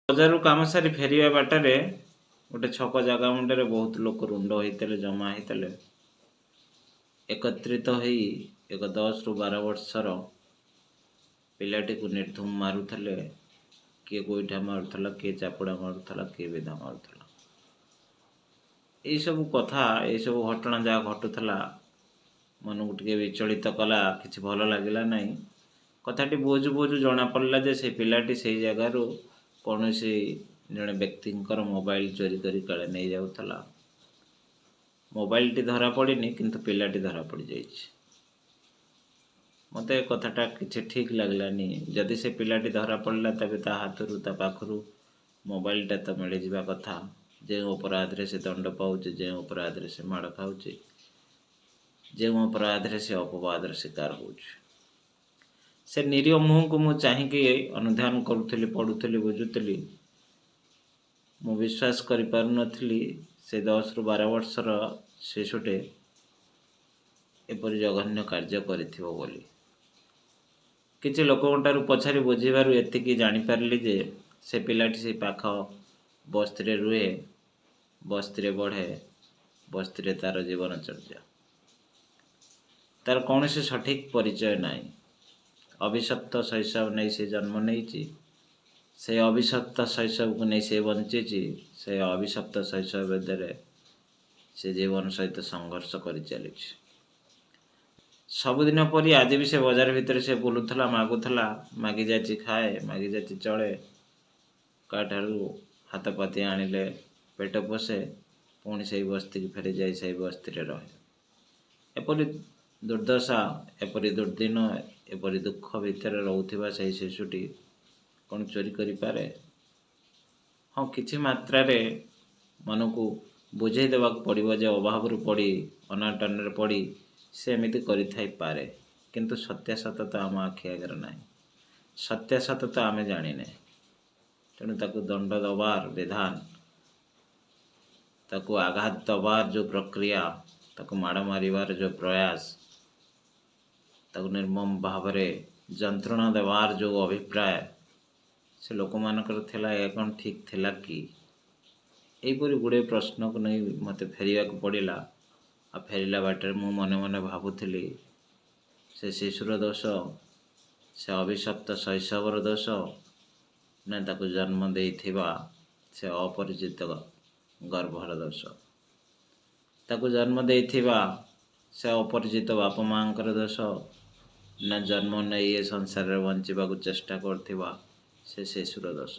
बजारु काम सारी फेरिया बाटरे गोटे छक जगह मुंडे बहुत लोक रुंड होते जमा होते एकत्रित हो एक 10 ରୁ 12 वर्षर पिलाटी को निर्धूम मारुथले किए गोईठा मारुथला किए चापुड़ा मारुथला किए विधा मारुथला यही सब कथा यही सब घटना जहाँ घटुला मन को टे विचलित कला कि भल लगे ना कथाटी बोझु बोझु जना पड़ा जे से पिलाटी से जगार कौन जड़े व्यक्ति मोबाइल चोरी कर काले नहीं जाऊला मोबाइल टी धरा पड़नी किंतु पिलाटी धरा पड़ जाइए मत कथाटा कि ठीक लगलानी जदि से पिलाटी धरा पड़ा तबे ता हाथरू ता पाखरू मोबाइलटा तो मिल जा कथा जो अपराध से दंड पाचे जो अपराध से माड़ खाऊे जो अपराध से अपवाद शिकार हो से निरीह मुह को मुझे चाहिए अनुधान करुली पढ़ुली बुझुली मु विश्वास कर पारुनथली से 10 ରୁ 12 वर्षर शिशुटे एपरी जघन्य कार्य करिथिबो बोली किछि लोकंटारू पछारी बुझीबारु एतिकी जानिपारली जे से पिलाटी से पाख बस्ती रुहे बस्ती बढ़े बस्ती तार जीवनचर्या तार कौन से सठिक परिचय नाई अभिशप्त शैशव नहीं से जन्म नहीं से अभिशप्त शैशव को नहीं से बंची से अभिशप्त शैशव बेदरे से जीवन सहित संघर्ष कर चली सबुदिन परी आज भी से बाजार भितर से बुलूला मागुला मागी जा खाए मागी जा चले काठारू हाथ पाती आनिले पेट पोषे पुणी से बस्ती की फेरी जाए से बस्ती रहे एपरी दुर्दशा एपरी दुर्दिन एपरी दुख भितर रोवा से शिशुटी कौन चोरी करें हाँ किसी मात्रा रे मन को बुझे देवा पड़ो जे अभाव पड़ी अनाटन पड़ी से एमती करे किंतु सत्यासत आम आखि आगे ना सत्यासत आम जाने तेणु ताकू दंड दबार विधान ताकू आघात दबार जो प्रक्रिया ताकू माड़ मारिवार जो प्रयास ताकू निर्मम भाव जंत्रणा देवार जो अभिप्राय से लोक मानकर थिला या कौन ठीक थिला कि यहीपरी गुड़े प्रश्न को नहीं मत फेरिया को पड़ा आ फेरला बाटर मु मने मने भावुली से शिशुर दोष से अभिशप्त शैशवर दोष ना ताकू जन्म देइथिबा से अपरिचित गर्भर दोष ताकू जन्म देइथिबा से अपरिचित बाप माँकर दोष ना जन्म नहीं ये संसार बंचा चेष्टा करथिबा से शिशुर दोष।